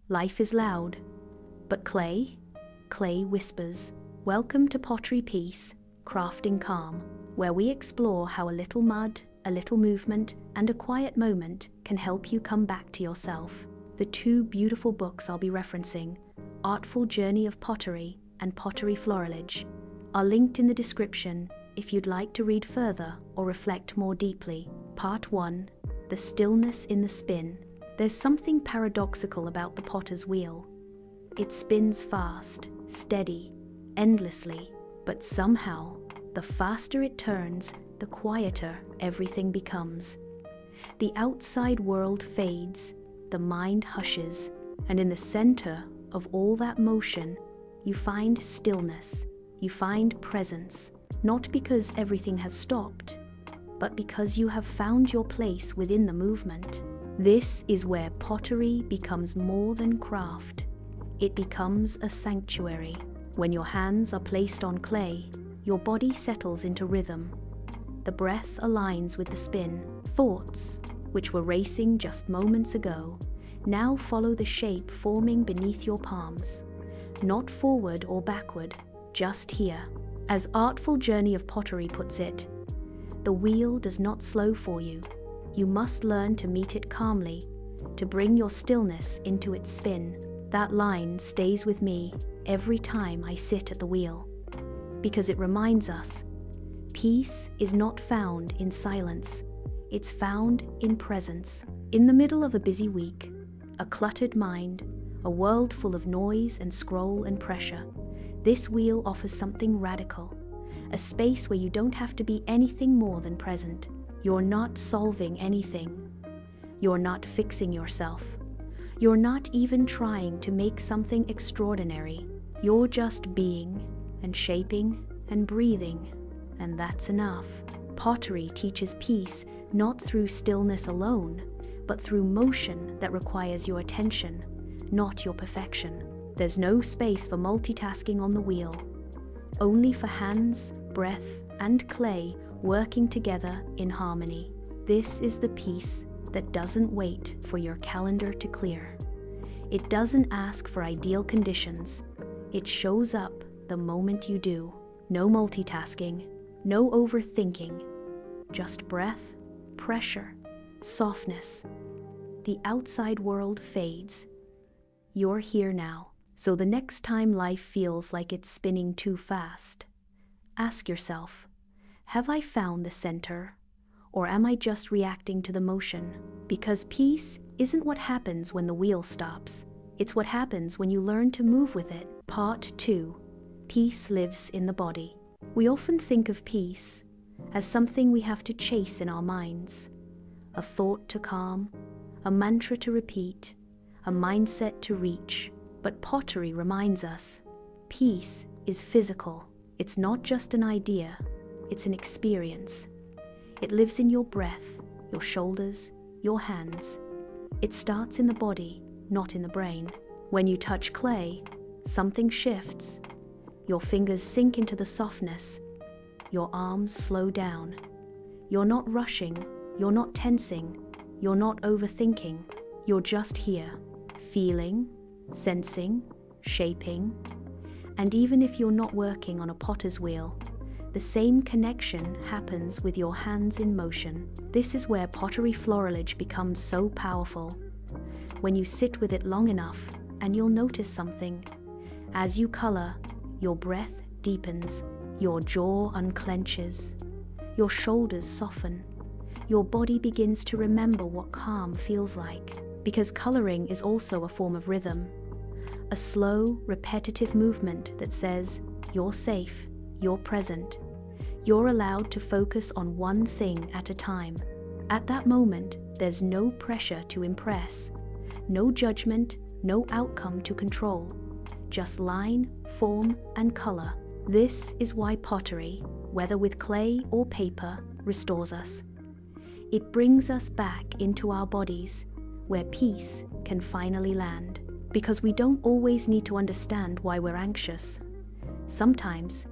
Life is loud, but clay? Clay whispers. Welcome to Pottery Peace, Crafting Calm, where we explore how a little mud, a little movement, and a quiet moment can help you come back to yourself. The two beautiful books I'll be referencing, Artful Journey of Pottery and Pottery Florilege, are linked in the description if you'd like to read further or reflect more deeply. Part 1. The Stillness in the Spin. There's something paradoxical about the potter's wheel. It spins fast, steady, endlessly, but somehow, the faster it turns, the quieter everything becomes. The outside world fades, the mind hushes, and in the center of all that motion, you find stillness, you find presence, not because everything has stopped, but because you have found your place within the movement. This is where pottery becomes more than craft. It becomes a sanctuary. When your hands are placed on clay, your body settles into rhythm. The breath aligns with the spin. Thoughts, which were racing just moments ago, now follow the shape forming beneath your palms. Not forward or backward, just here. As Artful Journey of Pottery puts it, the wheel does not slow for you. You must learn to meet it calmly, to bring your stillness into its spin. That line stays with me every time I sit at the wheel, because it reminds us, peace is not found in silence, it's found in presence. In the middle of a busy week, a cluttered mind, a world full of noise and scroll and pressure, this wheel offers something radical, a space where you don't have to be anything more than present. You're not solving anything. You're not fixing yourself. You're not even trying to make something extraordinary. You're just being and shaping and breathing, and that's enough. Pottery teaches peace not through stillness alone, but through motion that requires your attention, not your perfection. There's no space for multitasking on the wheel, only for hands, breath, and clay working together in harmony. This is the peace that doesn't wait for your calendar to clear. It doesn't ask for ideal conditions. It shows up the moment you do. No multitasking, no overthinking, just breath, pressure, softness. The outside world fades. You're here now. So the next time life feels like it's spinning too fast, ask yourself, have I found the center, or am I just reacting to the motion? Because peace isn't what happens when the wheel stops. It's what happens when you learn to move with it. Part 2. Peace lives in the body. We often think of peace as something we have to chase in our minds. A thought to calm, a mantra to repeat, a mindset to reach. But pottery reminds us, peace is physical. It's not just an idea, it's an experience. It lives in your breath, your shoulders, your hands. It starts in the body, not in the brain. When you touch clay, something shifts. Your fingers sink into the softness. Your arms slow down. You're not rushing, you're not tensing, you're not overthinking. You're just here, feeling, sensing, shaping. And even if you're not working on a potter's wheel, the same connection happens with your hands in motion. This is where Pottery Florilege becomes so powerful. When you sit with it long enough, and you'll notice something. As you color, your breath deepens, your jaw unclenches, your shoulders soften, your body begins to remember what calm feels like. Because coloring is also a form of rhythm. A slow, repetitive movement that says, you're safe, you're present. You're allowed to focus on one thing at a time. At that moment, there's no pressure to impress, no judgment, no outcome to control. Just line, form, and color. This is why pottery, whether with clay or paper, restores us. It brings us back into our bodies, where peace can finally land. Because we don't always need to understand why we're anxious. Sometimes,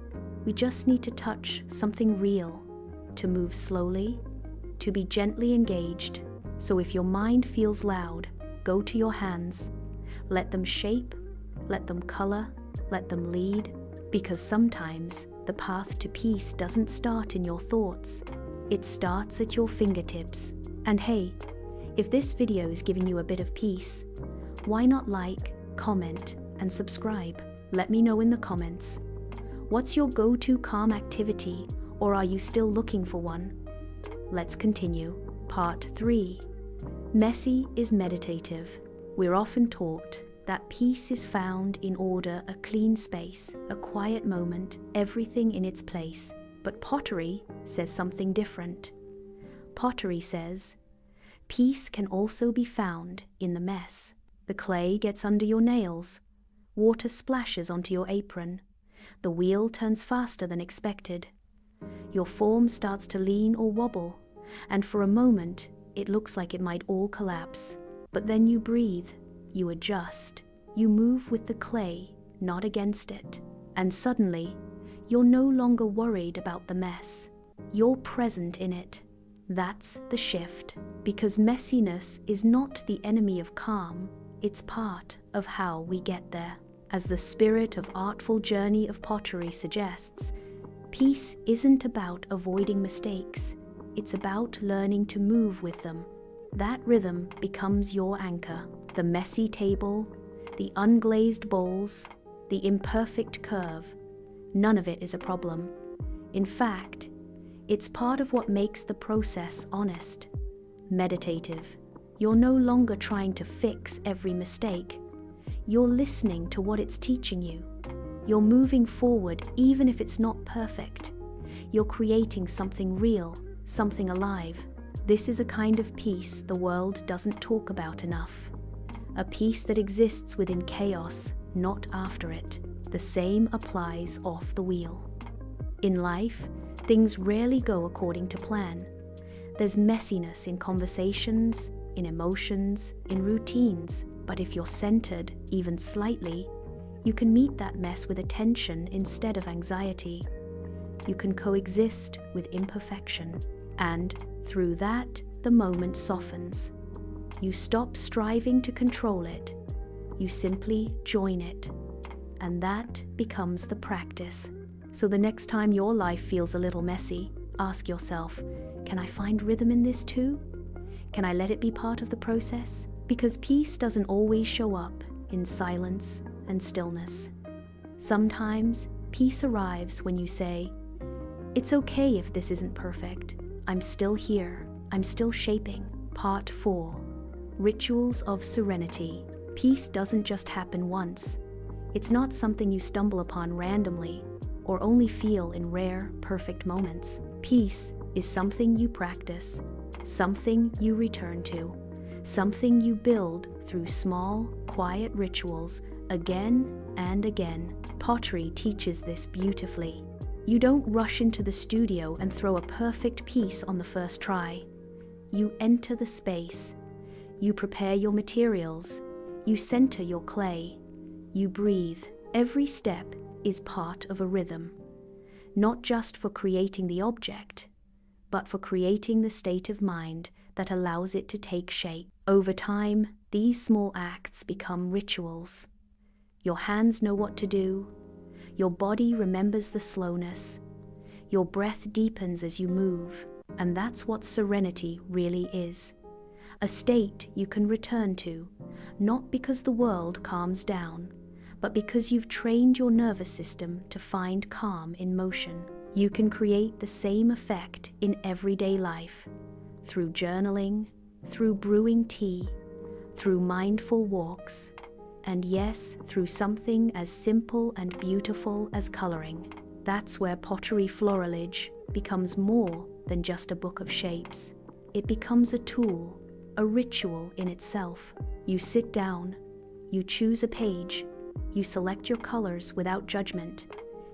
we just need to touch something real, to move slowly, to be gently engaged. So if your mind feels loud, go to your hands. Let them shape, let them color, let them lead, because sometimes the path to peace doesn't start in your thoughts. It starts at your fingertips. And hey, if this video is giving you a bit of peace, why not like, comment, and subscribe? Let me know in the comments. What's your go-to calm activity, or are you still looking for one? Let's continue. Part 3. Messy is meditative. We're often taught that peace is found in order, a clean space, a quiet moment, everything in its place. But pottery says something different. Pottery says, peace can also be found in the mess. The clay gets under your nails. Water splashes onto your apron. The wheel turns faster than expected. Your form starts to lean or wobble, and for a moment, it looks like it might all collapse. But then you breathe, you adjust, you move with the clay, not against it. And suddenly, you're no longer worried about the mess. You're present in it. That's the shift, because messiness is not the enemy of calm, it's part of how we get there. As the spirit of Artful Journey of Pottery suggests, peace isn't about avoiding mistakes, it's about learning to move with them. That rhythm becomes your anchor. The messy table, the unglazed bowls, the imperfect curve, none of it is a problem. In fact, it's part of what makes the process honest, meditative. You're no longer trying to fix every mistake. You're listening to what it's teaching you. You're moving forward even if it's not perfect. You're creating something real, something alive. This is a kind of peace the world doesn't talk about enough. A peace that exists within chaos, not after it. The same applies off the wheel. In life, things rarely go according to plan. There's messiness in conversations, in emotions, in routines. But if you're centered, even slightly, you can meet that mess with attention instead of anxiety. You can coexist with imperfection. And through that, the moment softens. You stop striving to control it. You simply join it. And that becomes the practice. So the next time your life feels a little messy, ask yourself, can I find rhythm in this too? Can I let it be part of the process? Because peace doesn't always show up in silence and stillness. Sometimes peace arrives when you say, it's okay if this isn't perfect. I'm still here. I'm still shaping. Part 4. Rituals of Serenity. Peace doesn't just happen once. It's not something you stumble upon randomly or only feel in rare, perfect moments. Peace is something you practice, something you return to, something you build through small, quiet rituals again and again. Pottery teaches this beautifully. You don't rush into the studio and throw a perfect piece on the first try. You enter the space. You prepare your materials. You center your clay. You breathe. Every step is part of a rhythm, not just for creating the object, but for creating the state of mind that allows it to take shape. Over time, these small acts become rituals. Your hands know what to do. Your body remembers the slowness. Your breath deepens as you move. And that's what serenity really is. A state you can return to, not because the world calms down, but because you've trained your nervous system to find calm in motion. You can create the same effect in everyday life, through journaling, through brewing tea, through mindful walks, and yes, through something as simple and beautiful as coloring. That's where Pottery Florilege becomes more than just a book of shapes. It becomes a tool, a ritual in itself. You sit down, you choose a page, you select your colors without judgment.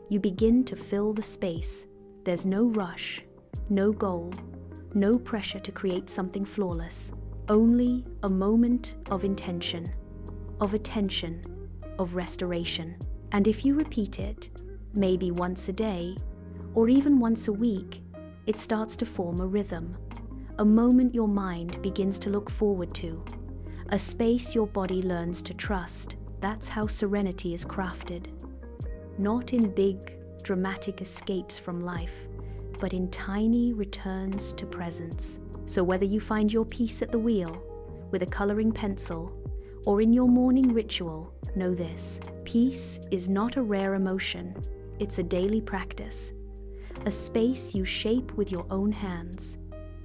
You begin to fill the space. There's no rush, no goal, no pressure to create something flawless. Only a moment of intention, of attention, of restoration. And if you repeat it, maybe once a day, or even once a week, it starts to form a rhythm, a moment your mind begins to look forward to, A space your body learns to trust. That's how serenity is crafted. Not in big, dramatic escapes from life, but in tiny returns to presence. So whether you find your peace at the wheel, with a coloring pencil, or in your morning ritual, know this: peace is not a rare emotion, it's a daily practice. A space you shape with your own hands.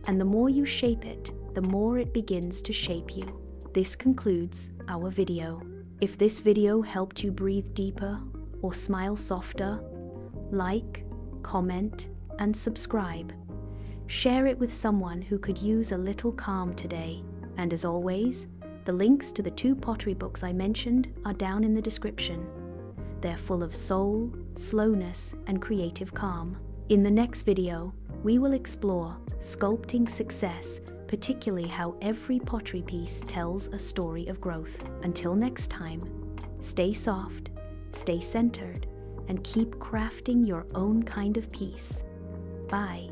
And the more you shape it, the more it begins to shape you. This concludes our video. If this video helped you breathe deeper or smile softer, like, comment, and subscribe. Share it with someone who could use a little calm today. And as always, the links to the 2 pottery books I mentioned are down in the description. They're full of soul, slowness, and creative calm. In the next video, we will explore sculpting success, particularly how every pottery piece tells a story of growth. Until next time, stay soft, stay centered, and keep crafting your own kind of peace. Bye.